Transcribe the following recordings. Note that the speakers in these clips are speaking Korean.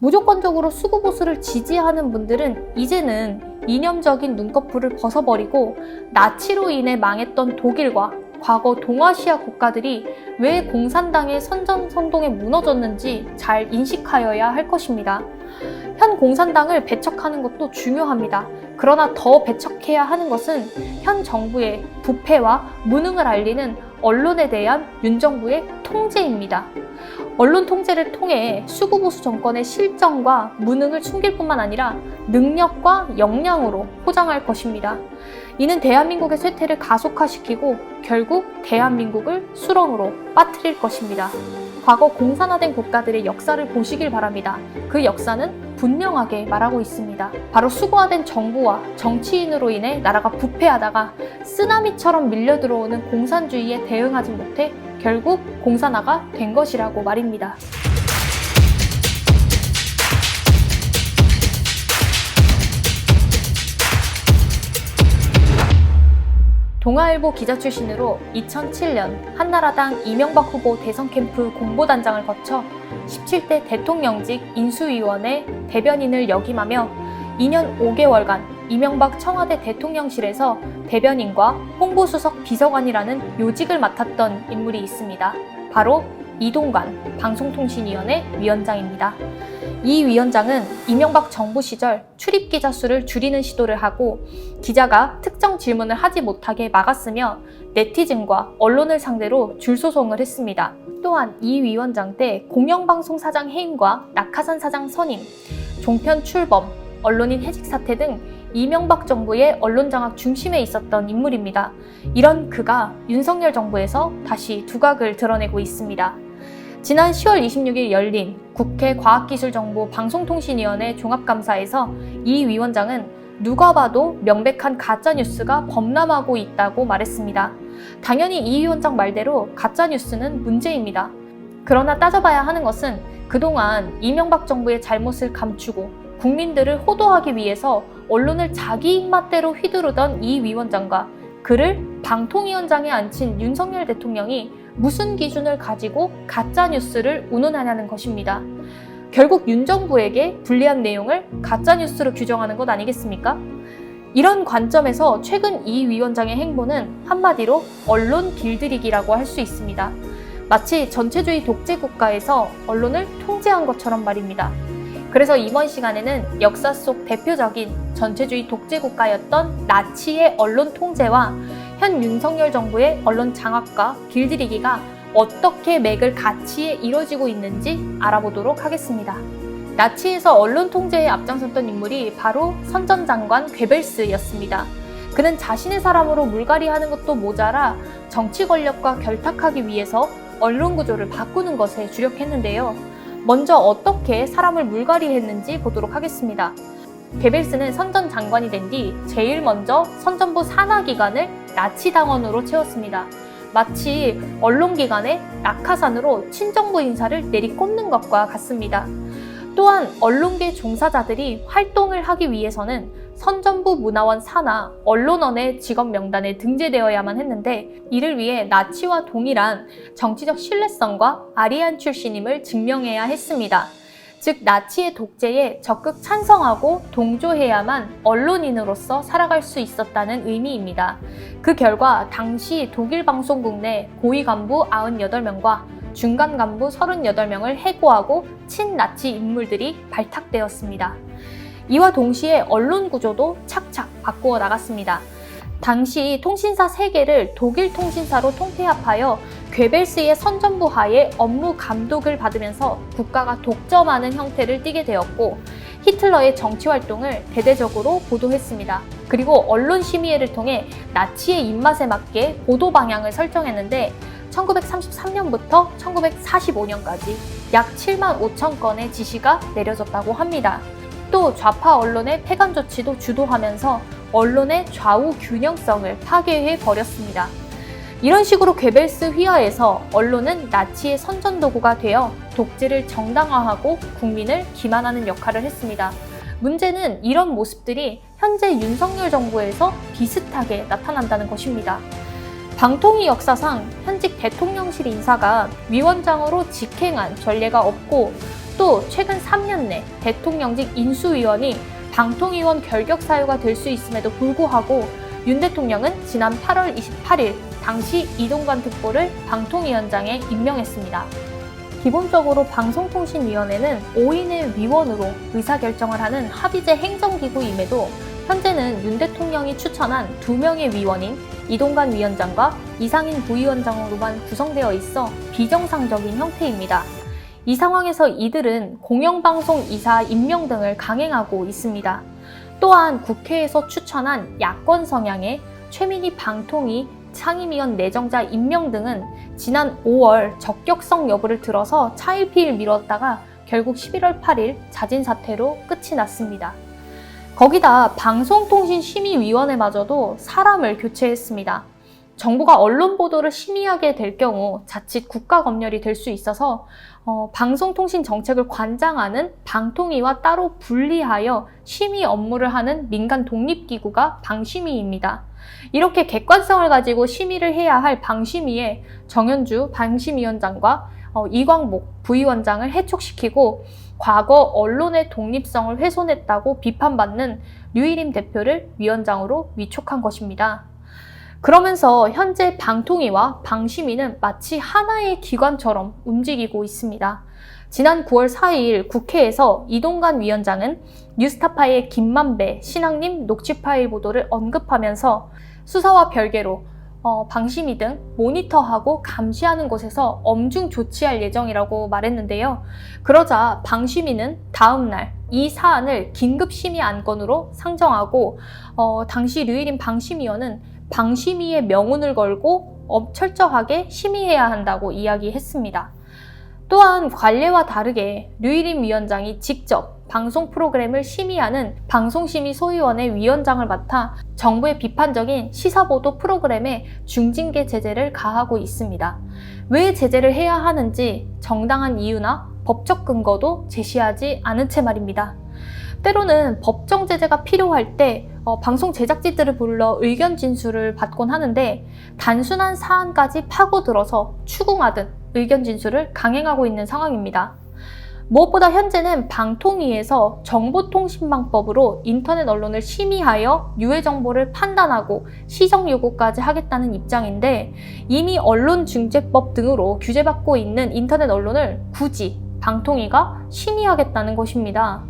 무조건적으로 수구보수를 지지하는 분들은 이제는 이념적인 눈꺼풀을 벗어버리고 나치로 인해 망했던 독일과 과거 동아시아 국가들이 왜 공산당의 선전성동에 무너졌는지 잘 인식하여야 할 것입니다. 현 공산당을 배척하는 것도 중요합니다. 그러나 더 배척해야 하는 것은 현 정부의 부패와 무능을 알리는 언론에 대한 윤 정부의 통제입니다. 언론 통제를 통해 수구보수 정권의 실정과 무능을 숨길 뿐만 아니라 능력과 역량으로 포장할 것입니다. 이는 대한민국의 쇠퇴를 가속화시키고 결국 대한민국을 수렁으로 빠뜨릴 것입니다. 과거 공산화된 국가들의 역사를 보시길 바랍니다. 그 역사는 분명하게 말하고 있습니다. 바로 수구화된 정부와 정치인으로 인해 나라가 부패하다가 쓰나미처럼 밀려들어오는 공산주의에 대응하지 못해 결국 공산화가 된 것이라고 말입니다. 동아일보 기자 출신으로 2007년 한나라당 이명박 후보 대선 캠프 공보단장을 거쳐 17대 대통령직 인수위원회 대변인을 역임하며 2년 5개월간 이명박 청와대 대통령실에서 대변인과 홍보수석 비서관이라는 요직을 맡았던 인물이 있습니다. 바로 이동관 방송통신위원회 위원장입니다. 이 위원장은 이명박 정부 시절 출입기자 수를 줄이는 시도를 하고 기자가 특정 질문을 하지 못하게 막았으며 네티즌과 언론을 상대로 줄소송을 했습니다. 또한 이 위원장 때 공영방송사장 해임과 낙하산 사장 선임, 종편 출범, 언론인 해직 사태 등 이명박 정부의 언론장악 중심에 있었던 인물입니다. 이런 그가 윤석열 정부에서 다시 두각을 드러내고 있습니다. 지난 10월 26일 열린 국회 과학기술정보 방송통신위원회 종합감사에서 이 위원장은 누가 봐도 명백한 가짜뉴스가 범람하고 있다고 말했습니다. 당연히 이 위원장 말대로 가짜뉴스는 문제입니다. 그러나 따져봐야 하는 것은 그동안 이명박 정부의 잘못을 감추고 국민들을 호도하기 위해서 언론을 자기 입맛대로 휘두르던 이 위원장과 그를 방통위원장에 앉힌 윤석열 대통령이 무슨 기준을 가지고 가짜뉴스를 운운하냐는 것입니다. 결국 윤 정부에게 불리한 내용을 가짜뉴스로 규정하는 것 아니겠습니까? 이런 관점에서 최근 이 위원장의 행보는 한마디로 언론 길들이기라고 할 수 있습니다. 마치 전체주의 독재 국가에서 언론을 통제한 것처럼 말입니다. 그래서 이번 시간에는 역사 속 대표적인 전체주의 독재 국가였던 나치의 언론 통제와 현 윤석열 정부의 언론 장악과 길들이기가 어떻게 맥을 같이 이뤄지고 있는지 알아보도록 하겠습니다. 나치에서 언론 통제에 앞장섰던 인물이 바로 선전장관 괴벨스였습니다. 그는 자신의 사람으로 물갈이하는 것도 모자라 정치 권력과 결탁하기 위해서 언론 구조를 바꾸는 것에 주력했는데요. 먼저 어떻게 사람을 물갈이했는지 보도록 하겠습니다. 괴벨스는 선전장관이 된 뒤 제일 먼저 선전부 산하기관을 나치당원으로 채웠습니다. 마치 언론기관에 낙하산으로 친정부 인사를 내리꽂는 것과 같습니다. 또한 언론계 종사자들이 활동을 하기 위해서는 선전부 문화원 산하 언론원의 직업 명단에 등재되어야만 했는데 이를 위해 나치와 동일한 정치적 신뢰성과 아리안 출신임을 증명해야 했습니다. 즉 나치의 독재에 적극 찬성하고 동조해야만 언론인으로서 살아갈 수 있었다는 의미입니다. 그 결과 당시 독일 방송국 내 고위 간부 98명과 중간 간부 38명을 해고하고 친나치 인물들이 발탁되었습니다. 이와 동시에 언론 구조도 착착 바꾸어 나갔습니다. 당시 통신사 3개를 독일 통신사로 통폐합하여 괴벨스의 선전부 하에 업무 감독을 받으면서 국가가 독점하는 형태를 띠게 되었고 히틀러의 정치 활동을 대대적으로 보도했습니다. 그리고 언론심의회를 통해 나치의 입맛에 맞게 보도 방향을 설정했는데 1933년부터 1945년까지 약 7만 5천 건의 지시가 내려졌다고 합니다. 또 좌파 언론의 폐간 조치도 주도하면서 언론의 좌우 균형성을 파괴해 버렸습니다. 이런 식으로 괴벨스 휘하에서 언론은 나치의 선전도구가 되어 독재를 정당화하고 국민을 기만하는 역할을 했습니다. 문제는 이런 모습들이 현재 윤석열 정부에서 비슷하게 나타난다는 것입니다. 방통위 역사상 현직 대통령실 인사가 위원장으로 직행한 전례가 없고 이것도 최근 3년 내 대통령직 인수위원이 방통위원 결격 사유가 될 수 있음에도 불구하고 윤 대통령은 지난 8월 28일 당시 이동관 특보를 방통위원장에 임명했습니다. 기본적으로 방송통신위원회는 5인의 위원으로 의사결정을 하는 합의제 행정기구임에도 현재는 윤 대통령이 추천한 2명의 위원인 이동관 위원장과 이상인 부위원장으로만 구성되어 있어 비정상적인 형태입니다. 이 상황에서 이들은 공영방송 이사 임명 등을 강행하고 있습니다. 또한 국회에서 추천한 야권 성향의 최민희 방통위 상임위원 내정자 임명 등은 지난 5월 적격성 여부를 들어서 차일피일 미뤘다가 결국 11월 8일 자진 사퇴로 끝이 났습니다. 거기다 방송통신심의위원회마저도 사람을 교체했습니다. 정부가 언론 보도를 심의하게 될 경우 자칫 국가검열이 될 수 있어서 방송통신 정책을 관장하는 방통위와 따로 분리하여 심의 업무를 하는 민간 독립기구가 방심위입니다. 이렇게 객관성을 가지고 심의를 해야 할 방심위에 정현주 방심위원장과 이광복 부위원장을 해촉시키고 과거 언론의 독립성을 훼손했다고 비판받는 류일임 대표를 위원장으로 위촉한 것입니다. 그러면서 현재 방통위와 방심위는 마치 하나의 기관처럼 움직이고 있습니다. 지난 9월 4일 국회에서 이동관 위원장은 뉴스타파의 김만배, 신학님 녹취 파일 보도를 언급하면서 수사와 별개로 방심위 등 모니터하고 감시하는 곳에서 엄중 조치할 예정이라고 말했는데요. 그러자 방심위는 다음 날 이 사안을 긴급심의 안건으로 상정하고 당시 류일임 방심위원은 방심위의 명운을 걸고 철저하게 심의해야 한다고 이야기했습니다. 또한 관례와 다르게 류일임 위원장이 직접 방송 프로그램을 심의하는 방송심의소위원회 위원장을 맡아 정부의 비판적인 시사보도 프로그램에 중징계 제재를 가하고 있습니다. 왜 제재를 해야 하는지 정당한 이유나 법적 근거도 제시하지 않은 채 말입니다. 때로는 법정 제재가 필요할 때 방송 제작진들을 불러 의견 진술을 받곤 하는데 단순한 사안까지 파고들어서 추궁하듯 의견 진술을 강행하고 있는 상황입니다. 무엇보다 현재는 방통위에서 정보통신망법으로 인터넷 언론을 심의하여 유해 정보를 판단하고 시정 요구까지 하겠다는 입장인데 이미 언론중재법 등으로 규제받고 있는 인터넷 언론을 굳이 방통위가 심의하겠다는 것입니다.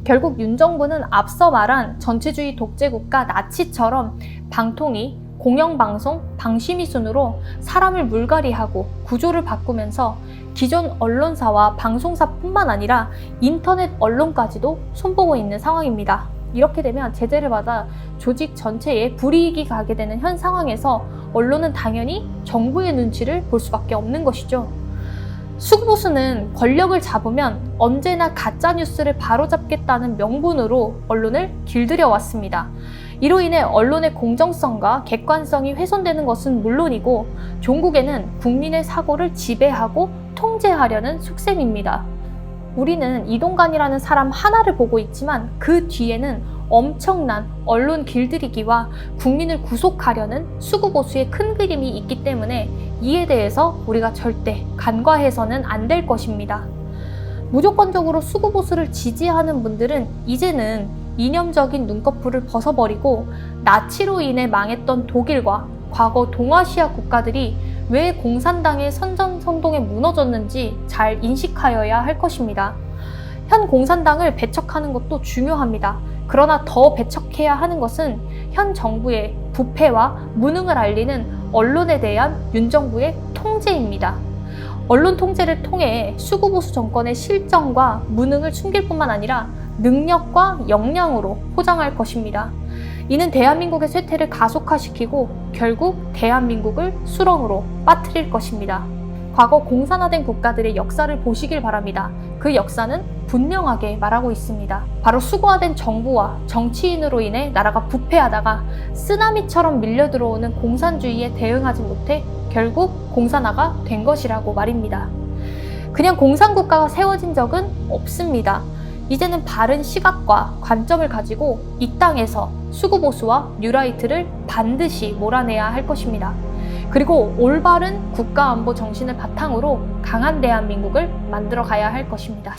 결국 윤 정부는 앞서 말한 전체주의 독재국가 나치처럼 방통위, 공영방송, 방심위 순으로 사람을 물갈이하고 구조를 바꾸면서 기존 언론사와 방송사뿐만 아니라 인터넷 언론까지도 손보고 있는 상황입니다. 이렇게 되면 제재를 받아 조직 전체에 불이익이 가게 되는 현 상황에서 언론은 당연히 정부의 눈치를 볼 수밖에 없는 것이죠. 수구보수는 권력을 잡으면 언제나 가짜뉴스를 바로잡겠다는 명분으로 언론을 길들여 왔습니다. 이로 인해 언론의 공정성과 객관성이 훼손되는 것은 물론이고 종국에는 국민의 사고를 지배하고 통제하려는 속셈입니다. 우리는 이동관이라는 사람 하나를 보고 있지만 그 뒤에는 엄청난 언론 길들이기와 국민을 구속하려는 수구보수의 큰 그림이 있기 때문에 이에 대해서 우리가 절대 간과해서는 안 될 것입니다. 무조건적으로 수구보수를 지지하는 분들은 이제는 이념적인 눈꺼풀을 벗어버리고 나치로 인해 망했던 독일과 과거 동아시아 국가들이 왜 공산당의 선전선동에 무너졌는지 잘 인식하여야 할 것입니다. 현 공산당을 배척하는 것도 중요합니다. 그러나 더 배척해야 하는 것은 현 정부의 부패와 무능을 알리는 언론에 대한 윤 정부의 통제입니다. 언론 통제를 통해 수구보수 정권의 실정과 무능을 숨길 뿐만 아니라 능력과 역량으로 포장할 것입니다. 이는 대한민국의 쇠퇴를 가속화시키고 결국 대한민국을 수렁으로 빠뜨릴 것입니다. 과거 공산화된 국가들의 역사를 보시길 바랍니다. 그 역사는 분명하게 말하고 있습니다. 바로 수구화된 정부와 정치인으로 인해 나라가 부패하다가 쓰나미처럼 밀려들어오는 공산주의에 대응하지 못해 결국 공산화가 된 것이라고 말입니다. 그냥 공산국가가 세워진 적은 없습니다. 이제는 바른 시각과 관점을 가지고 이 땅에서 수구보수와 뉴라이트를 반드시 몰아내야 할 것입니다. 그리고 올바른 국가안보 정신을 바탕으로 강한 대한민국을 만들어 가야 할 것입니다.